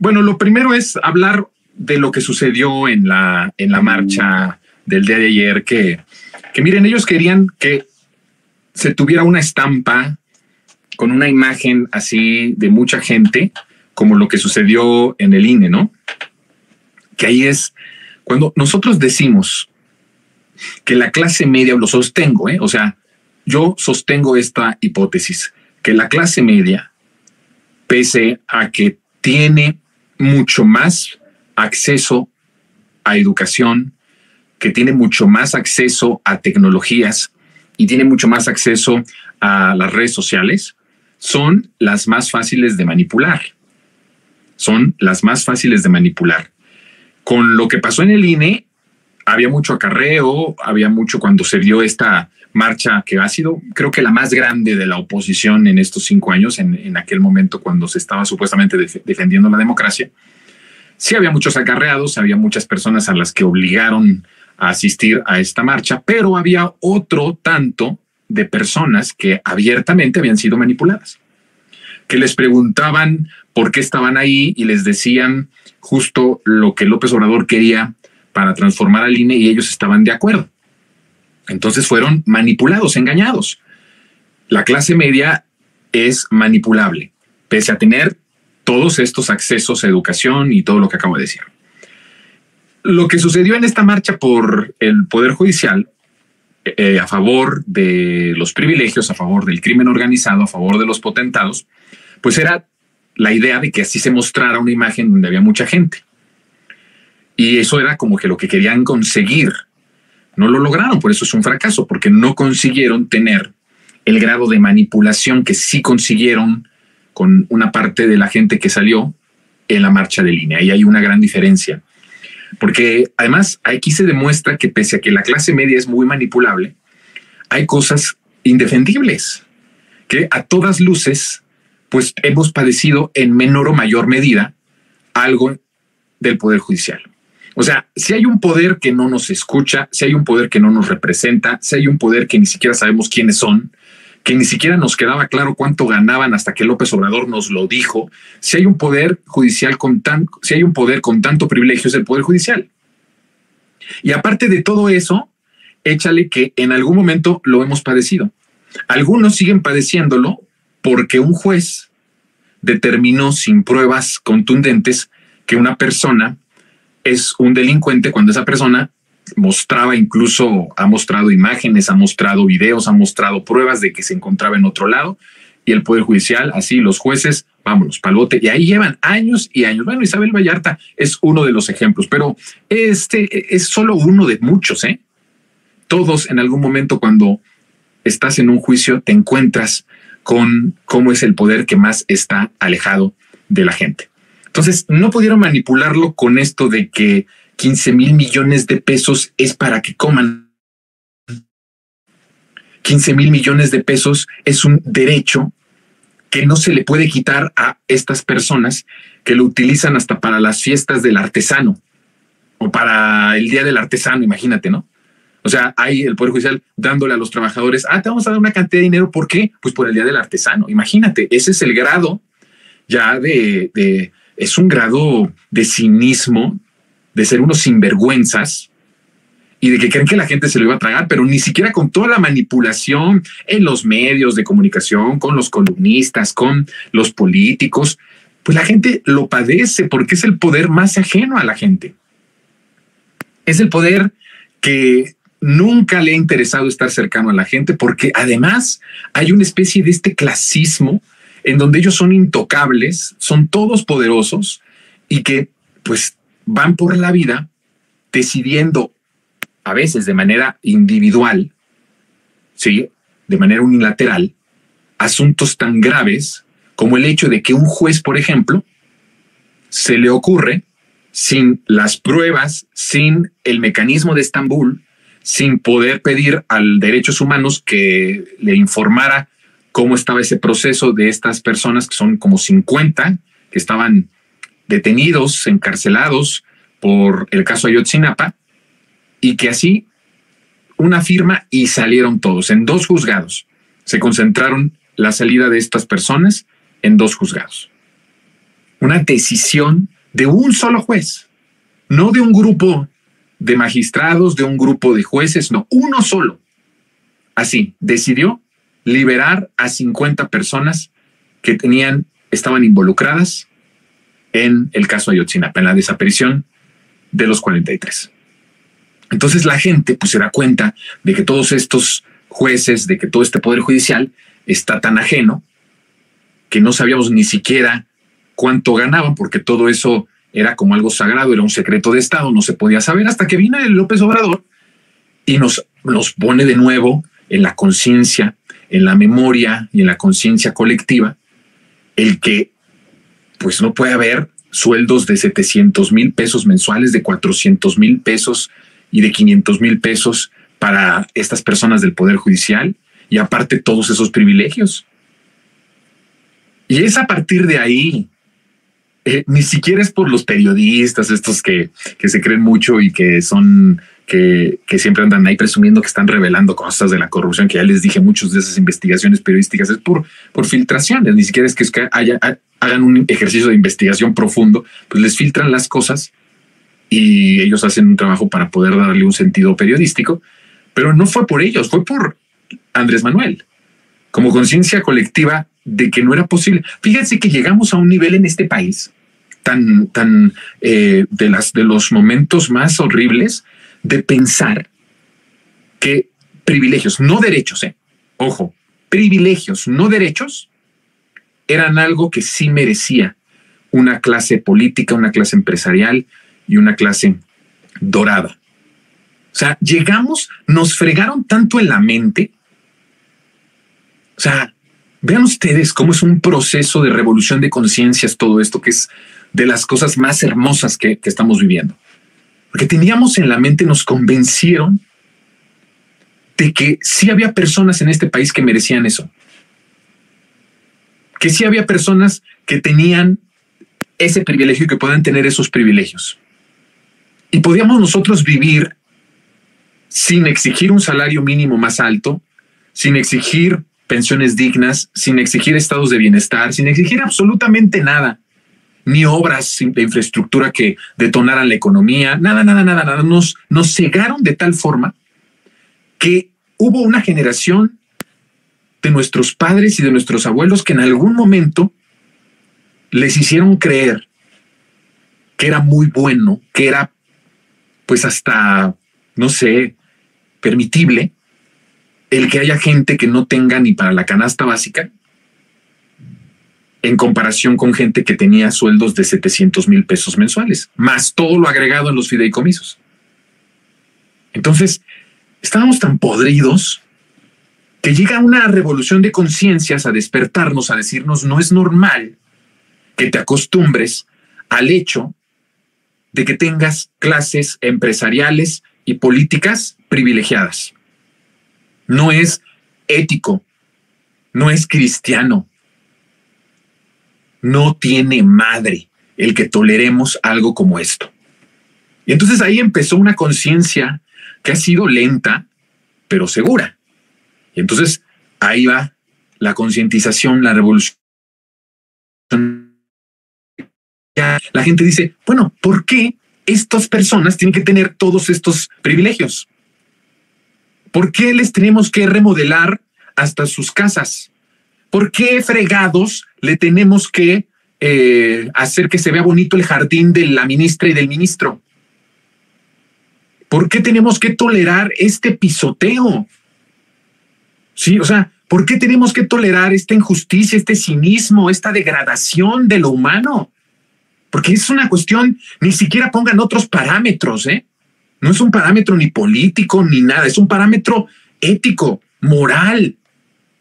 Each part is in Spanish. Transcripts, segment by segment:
Bueno, lo primero es hablar de lo que sucedió en la marcha del día de ayer, que miren, ellos querían que se tuviera una estampa con una imagen así de mucha gente, como lo que sucedió en el INE, ¿no? Que ahí es cuando nosotros decimos que la clase media, lo sostengo, o sea, yo sostengo esta hipótesis, que la clase media, pese a que tiene mucho más acceso a educación, que tiene mucho más acceso a tecnologías y tiene mucho más acceso a las redes sociales, son las más fáciles de manipular. Son las más fáciles de manipular. Con lo que pasó en el INE, había mucho acarreo, había mucho cuando se dio esta marcha que ha sido, creo que la más grande de la oposición en estos 5 años, en aquel momento cuando se estaba supuestamente defendiendo la democracia. Sí había muchos acarreados, había muchas personas a las que obligaron a asistir a esta marcha, pero había otro tanto de personas que abiertamente habían sido manipuladas, que les preguntaban por qué estaban ahí y les decían justo lo que López Obrador quería para transformar al INE y ellos estaban de acuerdo. Entonces fueron manipulados, engañados. La clase media es manipulable, pese a tener todos estos accesos a educación y todo lo que acabo de decir. Lo que sucedió en esta marcha por el Poder Judicial, a favor de los privilegios, a favor del crimen organizado, a favor de los potentados, pues era la idea de que así se mostrara una imagen donde había mucha gente. Y eso era como que lo que querían conseguir. No lo lograron, por eso es un fracaso, porque no consiguieron tener el grado de manipulación que sí consiguieron con una parte de la gente que salió en la marcha de INE. Ahí hay una gran diferencia. Porque además aquí se demuestra que pese a que la clase media es muy manipulable, hay cosas indefendibles que a todas luces pues hemos padecido en menor o mayor medida algo del Poder Judicial. O sea, si hay un poder que no nos escucha, si hay un poder que no nos representa, si hay un poder que ni siquiera sabemos quiénes son, que ni siquiera nos quedaba claro cuánto ganaban hasta que López Obrador nos lo dijo, si hay un poder judicial si hay un poder con tanto privilegio es el Poder Judicial. Y aparte de todo eso, échale que en algún momento lo hemos padecido. Algunos siguen padeciéndolo porque un juez determinó sin pruebas contundentes que una persona es un delincuente cuando esa persona mostraba, incluso ha mostrado imágenes, ha mostrado videos, ha mostrado pruebas de que se encontraba en otro lado, y el Poder Judicial, así los jueces, vámonos, palote, y ahí llevan años y años. Bueno, Isabel Vallarta es uno de los ejemplos, pero este es solo uno de muchos, ¿eh? Todos en algún momento cuando estás en un juicio te encuentras con cómo es el poder que más está alejado de la gente. Entonces, no pudieron manipularlo con esto de que 15,000 millones de pesos es para que coman. 15,000 millones de pesos es un derecho que no se le puede quitar a estas personas que lo utilizan hasta para las fiestas del artesano o para el Día del Artesano, imagínate, ¿no? O sea, hay el Poder Judicial dándole a los trabajadores, te vamos a dar una cantidad de dinero, ¿por qué? Pues por el Día del Artesano, imagínate, ese es el grado ya es un grado de cinismo, de ser unos sinvergüenzas y de que creen que la gente se lo iba a tragar, pero ni siquiera con toda la manipulación en los medios de comunicación, con los columnistas, con los políticos, pues la gente lo padece porque es el poder más ajeno a la gente. Es el poder que nunca le ha interesado estar cercano a la gente porque además hay una especie de este clasismo en donde ellos son intocables, son todos poderosos y que pues van por la vida decidiendo a veces de manera individual, ¿sí? De manera unilateral, asuntos tan graves como el hecho de que un juez, por ejemplo, se le ocurre, sin las pruebas, sin el mecanismo de Estambul, sin poder pedir al Derechos Humanos que le informara cómo estaba ese proceso de estas personas, que son como 50, que estaban detenidos, encarcelados por el caso Ayotzinapa, y que así una firma y salieron todos en 2 juzgados. Se concentraron la salida de estas personas en 2 juzgados. Una decisión de un solo juez, no de un grupo de magistrados, de un grupo de jueces, no, uno solo. Así, decidió liberar a 50 personas que estaban involucradas en el caso Ayotzinapa, en la desaparición de los 43. Entonces la gente pues se da cuenta de que todos estos jueces, de que todo este poder judicial está tan ajeno que no sabíamos ni siquiera cuánto ganaban, porque todo eso era como algo sagrado, era un secreto de Estado, no se podía saber, hasta que vino el López Obrador y nos pone de nuevo en la conciencia, en la memoria y en la conciencia colectiva el que pues no puede haber sueldos de 700,000 pesos mensuales, de 400,000 pesos y de 500,000 pesos para estas personas del Poder Judicial, y aparte todos esos privilegios. Y es a partir de ahí, ni siquiera es por los periodistas estos que se creen mucho y que son que siempre andan ahí presumiendo que están revelando cosas de la corrupción, que ya les dije, muchas de esas investigaciones periodísticas es por filtraciones, ni siquiera es que hagan un ejercicio de investigación profundo, pues les filtran las cosas y ellos hacen un trabajo para poder darle un sentido periodístico, pero no fue por ellos, fue por Andrés Manuel, como conciencia colectiva de que no era posible. Fíjense que llegamos a un nivel en este país tan de los momentos más horribles de pensar que privilegios, no derechos, ojo, privilegios, no derechos, eran algo que sí merecía una clase política, una clase empresarial y una clase dorada. O sea, nos fregaron tanto en la mente. O sea, vean ustedes cómo es un proceso de revolución de conciencias todo esto, que es de las cosas más hermosas que estamos viviendo. Porque teníamos en la mente, nos convencieron de que sí había personas en este país que merecían eso. Que sí había personas que tenían ese privilegio y que podían tener esos privilegios. Y podíamos nosotros vivir sin exigir un salario mínimo más alto, sin exigir pensiones dignas, sin exigir estados de bienestar, sin exigir absolutamente nada, ni obras de infraestructura que detonaran la economía, nada. Nos cegaron de tal forma que hubo una generación de nuestros padres y de nuestros abuelos que en algún momento les hicieron creer que era muy bueno, que era pues hasta, no sé, permitible el que haya gente que no tenga ni para la canasta básica, en comparación con gente que tenía sueldos de 700,000 pesos mensuales, más todo lo agregado en los fideicomisos. Entonces, estábamos tan podridos que llega una revolución de conciencias a despertarnos, a decirnos, no es normal que te acostumbres al hecho de que tengas clases empresariales y políticas privilegiadas. No es ético, no es cristiano. No tiene madre el que toleremos algo como esto. Y entonces ahí empezó una conciencia que ha sido lenta, pero segura. Y entonces ahí va la concientización, la revolución. La gente dice, bueno, ¿por qué estas personas tienen que tener todos estos privilegios? ¿Por qué les tenemos que remodelar hasta sus casas? ¿Por qué fregados le tenemos que hacer que se vea bonito el jardín de la ministra y del ministro? ¿Por qué tenemos que tolerar este pisoteo? Sí, o sea, ¿por qué tenemos que tolerar esta injusticia, este cinismo, esta degradación de lo humano? Porque es una cuestión, ni siquiera pongan otros parámetros, ¿eh? No es un parámetro ni político ni nada, es un parámetro ético, moral,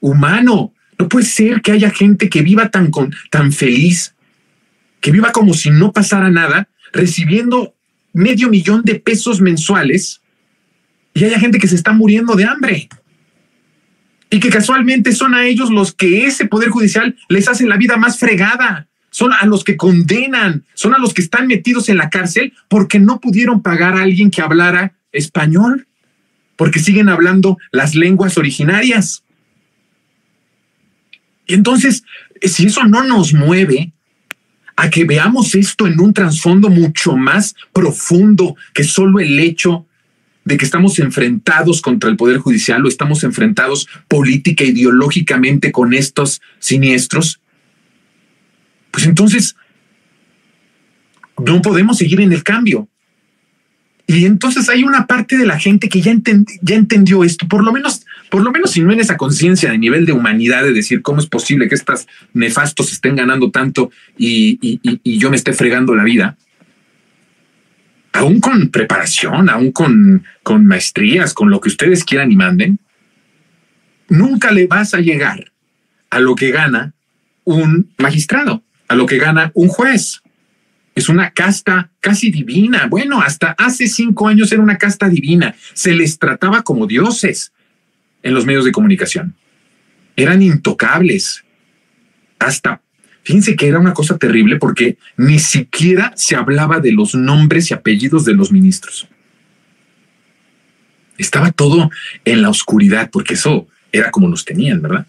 humano. No puede ser que haya gente que viva tan feliz, que viva como si no pasara nada, recibiendo $500,000 pesos mensuales, y haya gente que se está muriendo de hambre. Y que casualmente son a ellos los que ese Poder Judicial les hace la vida más fregada. Son a los que condenan, son a los que están metidos en la cárcel porque no pudieron pagar a alguien que hablara español, porque siguen hablando las lenguas originarias. Y entonces, si eso no nos mueve a que veamos esto en un trasfondo mucho más profundo que solo el hecho de que estamos enfrentados contra el Poder Judicial o estamos enfrentados política, ideológicamente con estos siniestros, pues entonces no podemos seguir en el cambio. Y entonces hay una parte de la gente que ya entendió esto, por lo menos si no en esa conciencia de nivel de humanidad de decir cómo es posible que estos nefastos estén ganando tanto y yo me esté fregando la vida, aún con preparación, aún con maestrías, con lo que ustedes quieran y manden, nunca le vas a llegar a lo que gana un magistrado, a lo que gana un juez. Es una casta casi divina. Bueno, hasta hace 5 años era una casta divina. Se les trataba como dioses en los medios de comunicación. Eran intocables. Fíjense que era una cosa terrible porque ni siquiera se hablaba de los nombres y apellidos de los ministros. Estaba todo en la oscuridad, porque eso era como nos tenían, ¿verdad?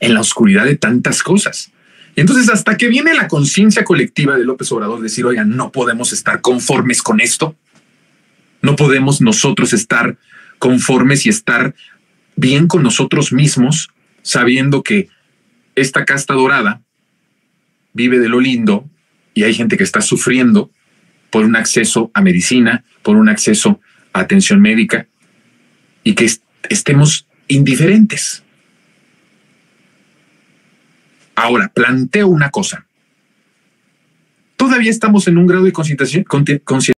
En la oscuridad de tantas cosas. Entonces, hasta que viene la conciencia colectiva de López Obrador, decir, oigan, no podemos estar conformes con esto. No podemos nosotros estar conformes y estar bien con nosotros mismos, sabiendo que esta casta dorada vive de lo lindo y hay gente que está sufriendo por un acceso a medicina, por un acceso a atención médica y que estemos indiferentes. Ahora, planteo una cosa. Todavía estamos en un grado de concienciación